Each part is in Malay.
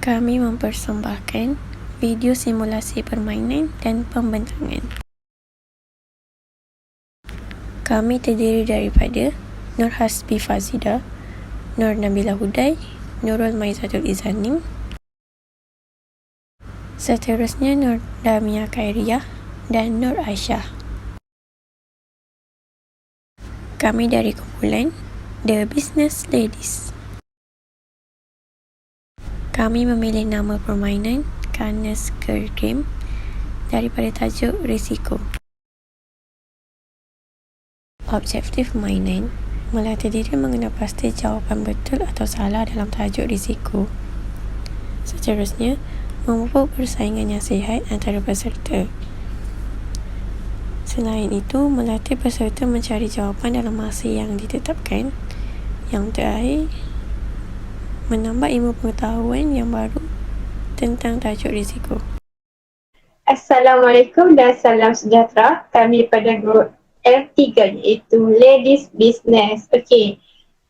Kami mempersembahkan video simulasi permainan dan pembentangan. Kami terdiri daripada Nur Hasbi Fazida, Nur Nabila Hudai, Nurul Maizatul Izanim, seterusnya Nur Damia Khairiah dan Nur Aisyah. Kami dari kumpulan The Business Ladies. Kami memilih nama permainan kerana Skill Game daripada tajuk risiko. Objektif permainan melatih diri mengenal pasti jawapan betul atau salah dalam tajuk risiko. Seterusnya, memupuk persaingan yang sihat antara peserta. Selain itu, melatih peserta mencari jawapan dalam masa yang ditetapkan. Yang terakhir, menambah ilmu pengetahuan yang baru tentang tajuk risiko. Assalamualaikum dan salam sejahtera. Kami pada grup L3 iaitu Ladies Business. Okey.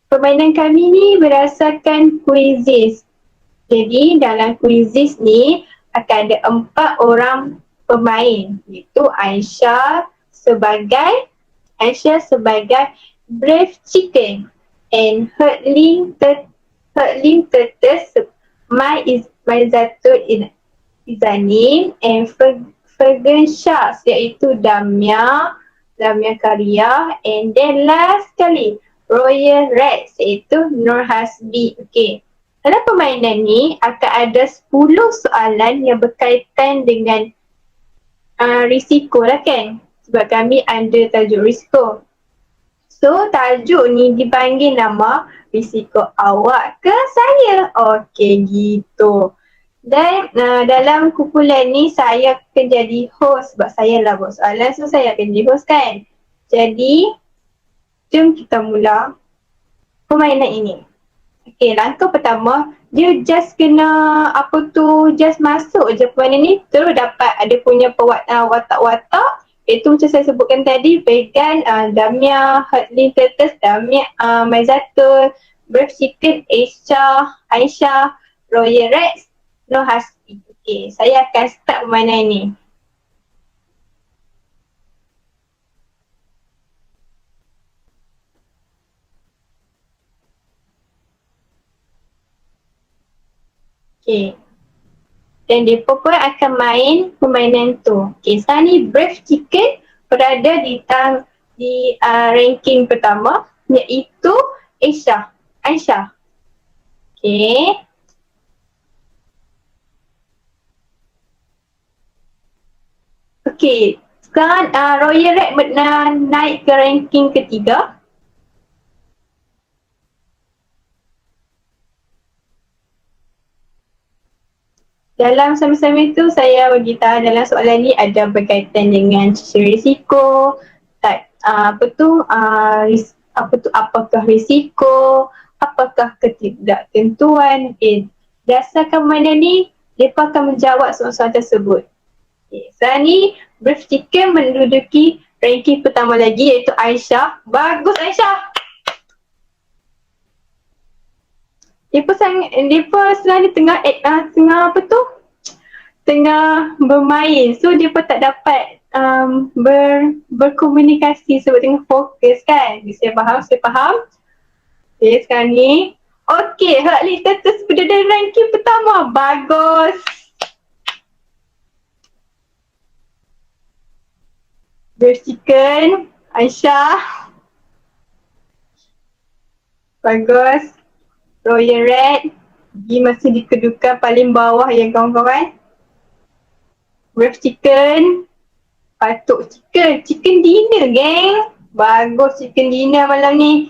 Permainan kami ni berdasarkan quizzes. Jadi dalam quizzes ni akan ada 4 orang pemain, iaitu Aisyah sebagai Brave Chicken and Herdling Turtles, Maizatul Izanim and Fergan Shahs, iaitu Damia Khairiah, and then last sekali Royal Reds, iaitu Nur Hasbi. Okey. Dalam permainan ni akan ada 10 soalan yang berkaitan dengan risiko lah kan. Sebab kami ada tajuk risiko. So tajuk ni dipanggil nama risiko awak ke saya. Okey gitu. Dan dalam kumpulan ni saya akan jadi host sebab saya lah buat soalan, so saya akan jadi host kan. Jadi, jom kita mula permainan ini. Okey, langkah pertama, dia just kena just masuk je permainan ni, terus dapat ada punya watak-watak. Itu macam saya sebutkan tadi, Vegan, Damia, Herdling Turtles, Damia, Maizatul, Brave Chicken, Aisyah, Royal Reds, Nur Hasbi. Okey, saya akan start permainan ni. Okey. Dan mereka pun akan main permainan tu. Okey, sekarang ni Brave Chicken berada di ranking pertama, iaitu Aisyah. Okey. Okey, sekarang Royal Red naik ke ranking ketiga. Dalam sama-sama itu saya beritahu dalam soalan ni ada berkaitan dengan risiko, apakah risiko, apakah ketidaktentuan. Berdasarkan permainan ni, mereka akan menjawab soalan-soalan tersebut. Okay. Sekarang ni Brave Chicken menduduki ranking pertama lagi, iaitu Aisyah. Bagus Aisyah! Mereka sekarang ni tengah bermain. So mereka tak dapat berkomunikasi sebab tengah fokus kan. Saya faham. Okay, sekarang ni. Okay, Herdling Turtles berada di ranking pertama. Bagus! Brave Chicken, Aisyah. Bagus. Royal Red, dia masih di kedudukan paling bawah ya kawan-kawan. Brave Chicken, Patuk Chicken dinner geng. Bagus chicken dinner malam ni.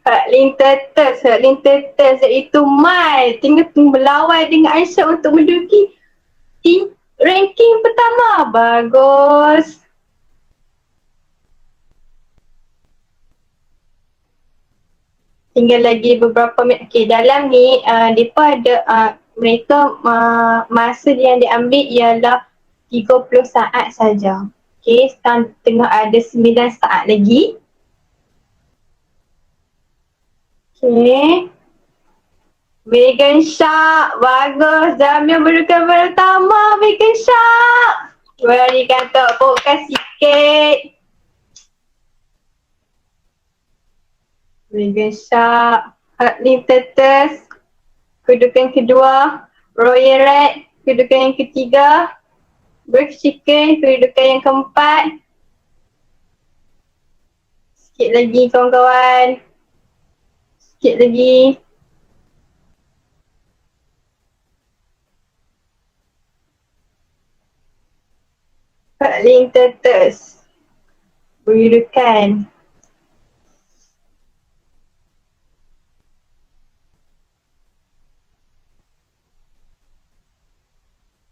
Herdling Turtles iaitu Mai tengah berlawan dengan Aisyah untuk menduduki ranking pertama. Bagus. Tinggal lagi beberapa minit. Okey, dalam ni mereka masa yang diambil ialah 30 saat saja. Okey, sekarang tengah ada 9 saat lagi. Okey. Vegan Shark. Bagus. Jamil berukan pertama. Vegan Shark. Berikan tepukkan sikit. Vegan Shark. Heartling Turtles. Kedudukan kedua. Royal Red. Kedudukan yang ketiga. Brave Chicken. Kedudukan yang keempat. Sikit lagi kawan-kawan. Sikit lagi. Heartling Turtles. Kedudukan.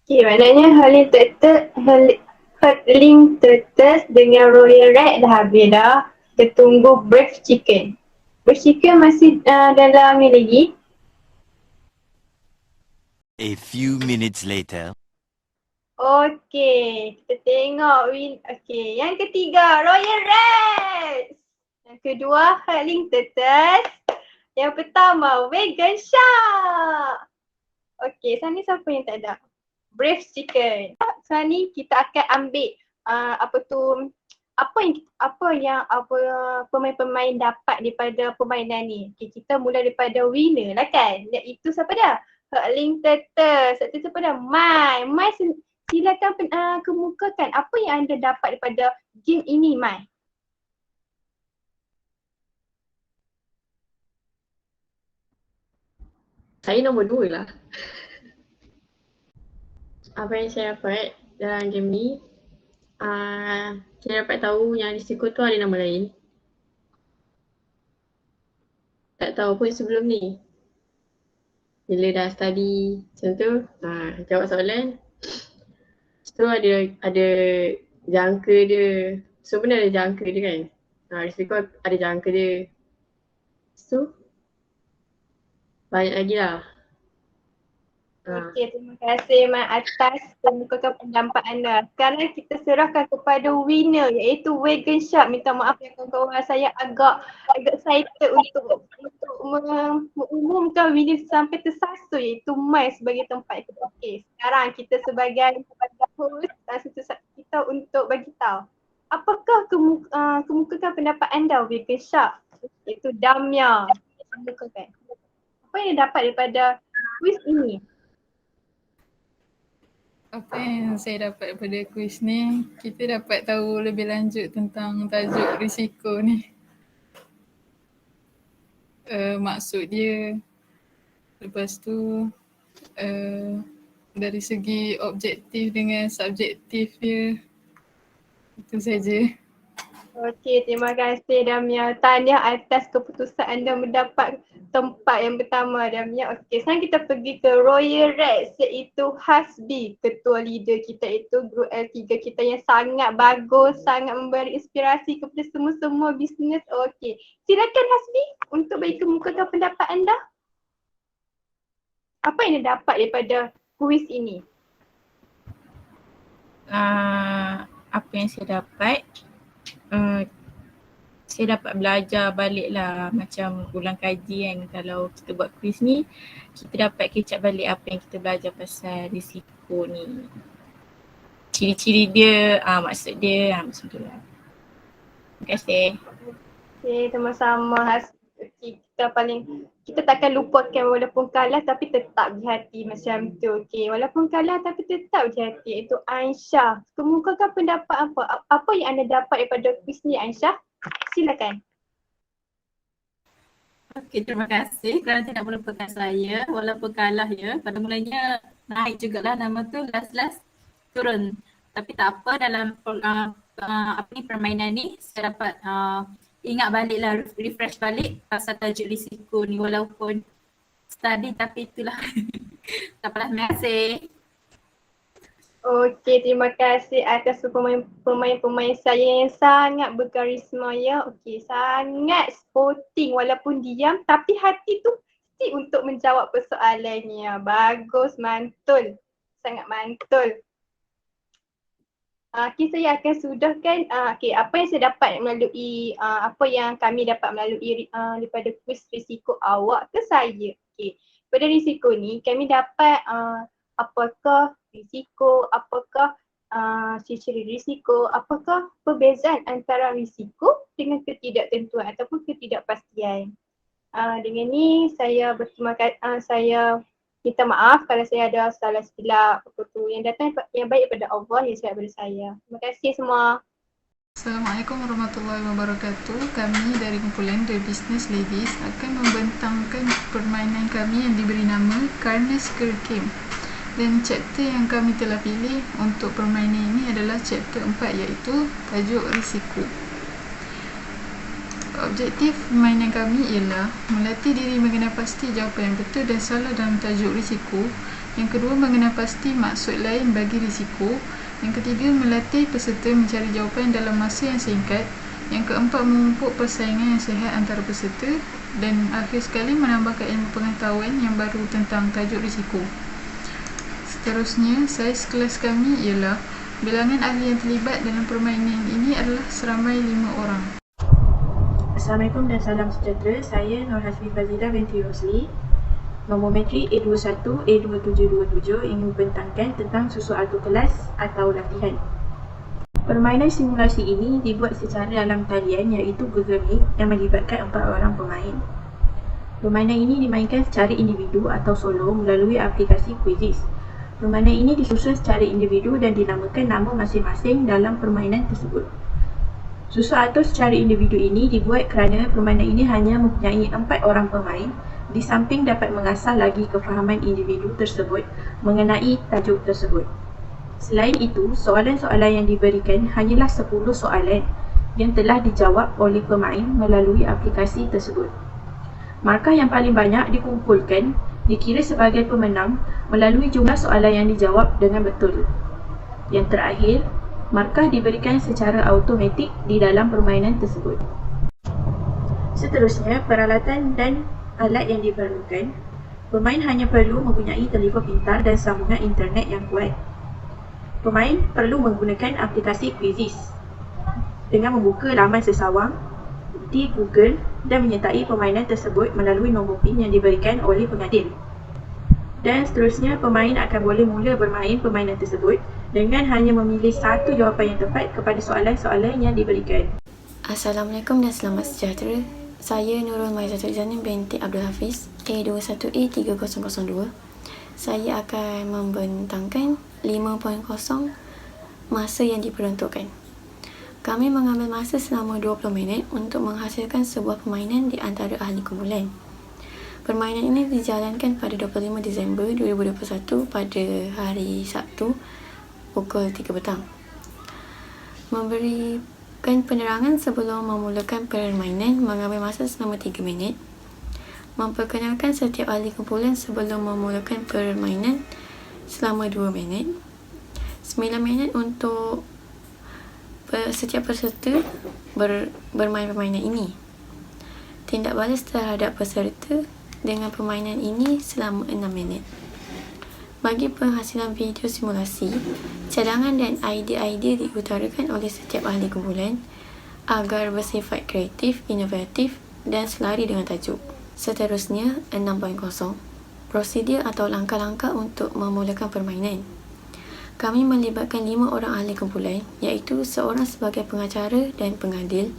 Okay, maknanya Hurling Turtles dengan Royal Red dah habis dah. Kita tunggu Brave Chicken. Brave Chicken masih dalam ni lagi. A few minutes later. Okay, kita tengok okay, yang ketiga Royal Red. Yang kedua Hurling Turtles. Yang pertama Vegan Shark. Okay, sekarang ni siapa yang tak ada? Brave Chicken. Sekarang ni kita akan ambil pemain-pemain dapat daripada permainan ni. Okay, kita mula daripada winner lah kan. Iaitu siapa dah? Hurling Turtles. Iaitu siapa dah? Mai. Mai silakan kemukakan apa yang anda dapat daripada game ini, Mai. Saya nombor 2 lah. Apa yang saya dapat dalam game ni, saya dapat tahu yang risiko tu ada nama lain. Tak tahu pun sebelum ni. Bila dah study macam tu, jawab soalan. Lepas tu ada jangka dia. Sebenarnya ada jangka dia kan. Risiko ada jangka dia. Lepas tu, banyak lagi lah. Okey, terima kasih Mat atas kemukakan pendapat anda. Sekarang kita serahkan kepada winner iaitu Vegan Shark. Minta maaf ya kawan-kawan, saya agak excited untuk mengumumkan winner sampai tersasul iaitu Mai sebagai tempat kita. Okey, sekarang kita sebagai host kita untuk bagi tahu. Apakah kemukakan pendapat anda Vegan Shark? Iaitu Damia kemukakan. Apa yang dapat daripada quiz ini? Apa yang saya dapat daripada kuis ni, kita dapat tahu lebih lanjut tentang tajuk risiko ni. Maksud dia, lepas tu dari segi objektif dengan subjektif dia, itu saja. Okey, terima kasih Damia. Tahniah atas keputusan anda mendapat tempat yang pertama Damia. Okey, sekarang kita pergi ke Royal Red iaitu Hasbi, ketua leader kita itu Group L3 kita yang sangat bagus, sangat memberi inspirasi kepada semua-semua bisnes. Okey, silakan Hasbi untuk bagi kemukakan pendapat anda. Apa yang anda dapat daripada kuis ini? Apa yang saya dapat, saya dapat belajar balik lah macam ulang kaji kan. Kalau kita buat kuis ni, kita dapat kecap balik apa yang kita belajar pasal risiko ni. Ciri-ciri dia, maksud dia, macam tu lah. Terima kasih. Okay, sama-sama Hasbi. Kita takkan lupakan walaupun kalah tapi tetap di hati macam tu. Okay, walaupun kalah tapi tetap di hati. Itu Aisyah. Kemukakan pendapat apa? Apa yang anda dapat daripada kuis ni Aisyah? Silakan. Okey, terima kasih kerana tidak melupakan saya walaupun kalah ya. Pada mulanya naik jugalah nama tu, last turun. Tapi tak apa, dalam permainan ni saya dapat ingat balik lah, refresh balik pasal tajuk risiko ni walaupun study tapi itulah. Tak apalah, terima kasih. Okey, terima kasih atas pemain-pemain saya yang sangat berkarisma ya. Okey, sangat sporting walaupun diam tapi hati tu mesti untuk menjawab persoalannya. Bagus, mantul. Sangat mantul. Okay, saya akan sudahkan apa yang saya dapat melalui apa yang kami dapat melalui daripada kuis risiko awak ke saya. Okay. pada risiko ni kami dapat apakah risiko, apakah ciri-ciri risiko, apakah perbezaan antara risiko dengan ketidaktentuan ataupun ketidakpastian. Dengan ni saya saya minta maaf kalau saya ada salah silap apa tu. Yang datang yang baik daripada Allah, yang silap daripada saya. Terima kasih semua. Assalamualaikum warahmatullahi wabarakatuh. Kami dari kumpulan The Business Ladies akan membentangkan permainan kami yang diberi nama Karnes Kerkim. Dan chapter yang kami telah pilih untuk permainan ini adalah chapter 4, iaitu tajuk risiko. Objektif permainan kami ialah melatih diri mengenal pasti jawapan yang betul dan salah dalam tajuk risiko. Yang kedua, mengenal pasti maksud lain bagi risiko. Yang ketiga, melatih peserta mencari jawapan dalam masa yang singkat. Yang keempat, memupuk persaingan yang sihat antara peserta. Dan akhir sekali, menambahkan ilmu pengetahuan yang baru tentang tajuk risiko. Seterusnya, saiz kelas kami ialah bilangan ahli yang terlibat dalam permainan ini adalah seramai 5 orang. Assalamualaikum dan salam sejahtera. Saya Nur Hasbi Fazila binti Rosli. Nombor metrik A21 A2727 ingin membentangkan tentang susu auto kelas atau latihan. Permainan simulasi ini dibuat secara dalam talian, iaitu Google Meet, yang melibatkan 4 orang pemain. Permainan ini dimainkan secara individu atau solo melalui aplikasi Quizizz. Permainan ini disusun secara individu dan dinamakan nama masing-masing dalam permainan tersebut. Susu auto secara individu ini dibuat kerana permainan ini hanya mempunyai 4 orang pemain, di samping dapat mengasah lagi kefahaman individu tersebut mengenai tajuk tersebut. Selain itu, soalan-soalan yang diberikan hanyalah 10 soalan yang telah dijawab oleh pemain melalui aplikasi tersebut. Markah yang paling banyak dikumpulkan dikira sebagai pemenang melalui jumlah soalan yang dijawab dengan betul. Yang terakhir, markah diberikan secara automatik di dalam permainan tersebut. Seterusnya, peralatan dan alat yang diperlukan. Pemain hanya perlu mempunyai telefon pintar dan sambungan internet yang kuat. Pemain perlu menggunakan aplikasi Quizizz dengan membuka laman sesawang di Google dan menyertai permainan tersebut melalui nombor PIN yang diberikan oleh pengadil. Dan seterusnya, pemain akan boleh mula bermain permainan tersebut dengan hanya memilih satu jawapan yang tepat kepada soalan-soalan yang diberikan. Assalamualaikum dan selamat sejahtera. Saya Nurul Maizatul Janin binti Abdul Hafiz, A21A3002. Saya akan membentangkan 5.0 masa yang diperuntukkan. Kami mengambil masa selama 20 minit untuk menghasilkan sebuah permainan di antara ahli kumpulan. Permainan ini dijalankan pada 25 Disember 2021 pada hari Sabtu pukul 3 petang. Memberikan penerangan sebelum memulakan permainan mengambil masa selama 3 minit. Memperkenalkan setiap ahli kumpulan sebelum memulakan permainan selama 2 minit. 9 minit untuk setiap peserta bermain permainan ini. Tindak balas terhadap peserta dengan permainan ini selama 6 minit. Bagi penghasilan video simulasi, cadangan dan idea-idea diutarakan oleh setiap ahli kumpulan agar bersifat kreatif, inovatif dan selari dengan tajuk. Seterusnya, 6.0 prosedur atau langkah-langkah untuk memulakan permainan. Kami melibatkan 5 orang ahli kumpulan, iaitu seorang sebagai pengacara dan pengadil,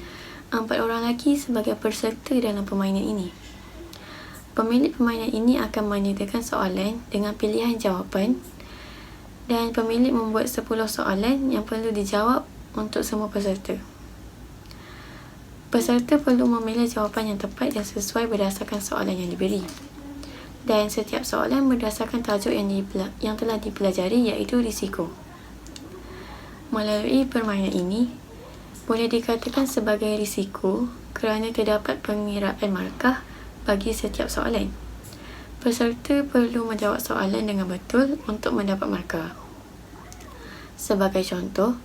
4 orang lelaki sebagai peserta dalam permainan ini. Pemilik permainan ini akan menyediakan soalan dengan pilihan jawapan dan pemilik membuat 10 soalan yang perlu dijawab untuk semua peserta. Peserta perlu memilih jawapan yang tepat dan sesuai berdasarkan soalan yang diberi. Dan setiap soalan berdasarkan tajuk yang telah dipelajari, iaitu risiko. Melalui permainan ini, boleh dikatakan sebagai risiko kerana terdapat pengiraan markah bagi setiap soalan. Peserta perlu menjawab soalan dengan betul untuk mendapat markah. Sebagai contoh,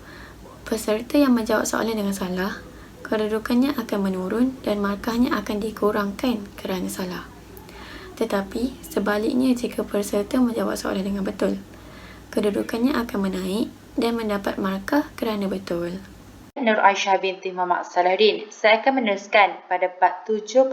peserta yang menjawab soalan dengan salah, kedudukannya akan menurun dan markahnya akan dikurangkan kerana salah. Tetapi, sebaliknya jika peserta menjawab soalan dengan betul, kedudukannya akan menaik dan mendapat markah kerana betul. Nur Aisyah binti Muhammad Salahuddin. Saya akan meneruskan pada part 7.0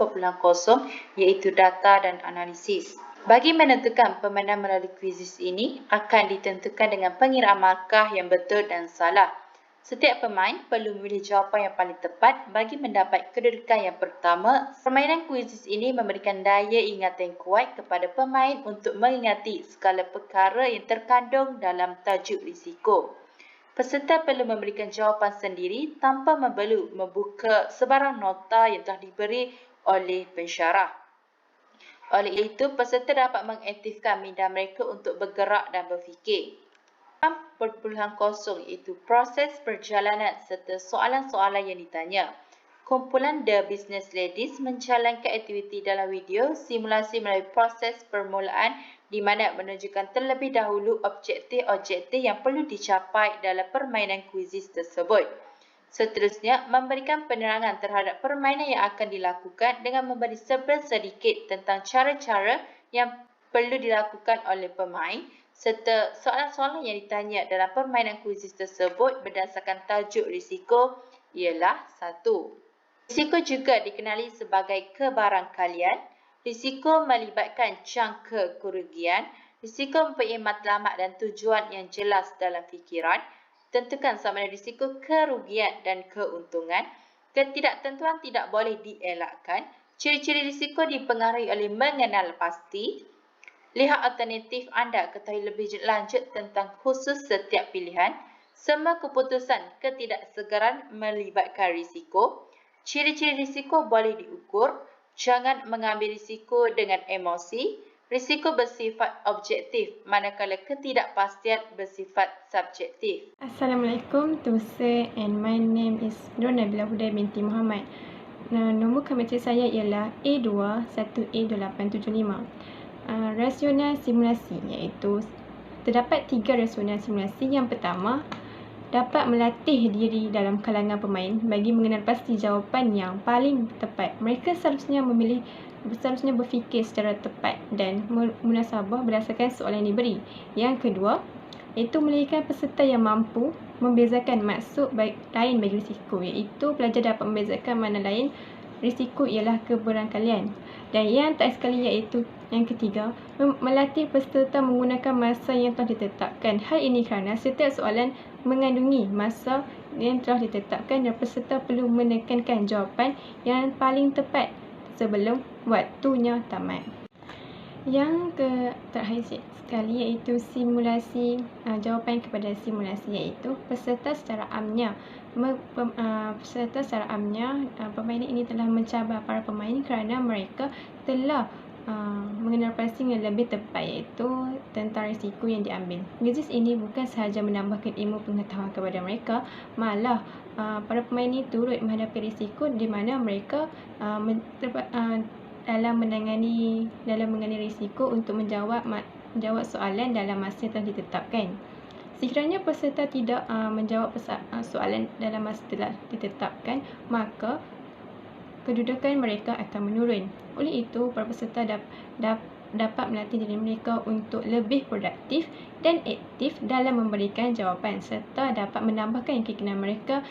iaitu data dan analisis. Bagi menentukan permainan melalui kuisis ini akan ditentukan dengan pengiraan markah yang betul dan salah. Setiap pemain perlu memilih jawapan yang paling tepat bagi mendapat kedudukan yang pertama. Permainan kuisis ini memberikan daya ingatan yang kuat kepada pemain untuk mengingati segala perkara yang terkandung dalam tajuk risiko. Peserta perlu memberikan jawapan sendiri tanpa perlu membuka sebarang nota yang telah diberi oleh pensyarah. Oleh itu, peserta dapat mengaktifkan minda mereka untuk bergerak dan berfikir. 6.0 iaitu proses perjalanan serta soalan-soalan yang ditanya. Kumpulan The Business Ladies menjalankan aktiviti dalam video simulasi melalui proses permulaan di mana menunjukkan terlebih dahulu objektif-objektif yang perlu dicapai dalam permainan kuisis tersebut. Seterusnya, memberikan penerangan terhadap permainan yang akan dilakukan dengan memberi sedikit tentang cara-cara yang perlu dilakukan oleh pemain serta soalan-soalan yang ditanya dalam permainan kuisis tersebut berdasarkan tajuk risiko ialah 1. Risiko juga dikenali sebagai kebarangkalian. Risiko melibatkan jangka kerugian. Risiko mempunyai matlamat dan tujuan yang jelas dalam fikiran. Tentukan sama ada risiko kerugian dan keuntungan. Ketidaktentuan tidak boleh dielakkan. Ciri-ciri risiko dipengaruhi oleh mengenal pasti. Lihat alternatif anda ketahui lebih lanjut tentang khusus setiap pilihan. Semua keputusan ketidaksegaran melibatkan risiko. Ciri-ciri risiko boleh diukur. Jangan mengambil risiko dengan emosi. Risiko bersifat objektif manakala ketidakpastian bersifat subjektif. Assalamualaikum to sir, and my name is Nur Nabila Huda binti Muhammad. Nombor komentar saya ialah A2-1A875. Rasional simulasi, iaitu terdapat 3 rasional simulasi. Yang pertama, dapat melatih diri dalam kalangan pemain bagi mengenal pasti jawapan yang paling tepat. Mereka seharusnya berfikir secara tepat dan munasabah berdasarkan soalan yang diberi. Yang kedua, iaitu melahirkan peserta yang mampu membezakan maksud lain bagi risiko, iaitu pelajar dapat membezakan mana lain risiko ialah kebarangkalian. Dan yang terakhir sekali iaitu yang ketiga, melatih peserta menggunakan masa yang telah ditetapkan. Hal ini kerana setiap soalan mengandungi masa yang telah ditetapkan dan peserta perlu menekankan jawapan yang paling tepat sebelum waktunya tamat. Yang terakhir sekali iaitu simulasi, jawapan kepada simulasi, iaitu peserta secara amnya. Permainan ini telah mencabar para pemain kerana mereka telah mengenal pasti yang lebih tepat, iaitu tentang risiko yang diambil. Kuisis ini bukan sahaja menambahkan ilmu pengetahuan kepada mereka, malah para pemain ini turut menghadapi risiko di mana mereka dalam menangani risiko untuk menjawab soalan dalam masa yang telah ditetapkan. Sekiranya peserta tidak menjawab soalan dalam masa telah ditetapkan, maka kedudukan mereka akan menurun. Oleh itu, para peserta dapat melatih diri mereka untuk lebih produktif dan aktif dalam memberikan jawapan serta dapat menambahkan keyakinan mereka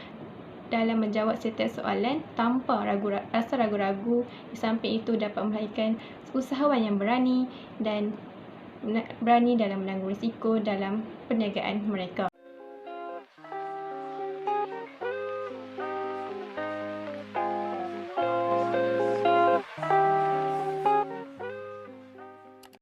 dalam menjawab setiap soalan tanpa rasa ragu-ragu. Di samping itu, dapat melahirkan usahawan yang berani dalam menanggung risiko dalam perniagaan mereka.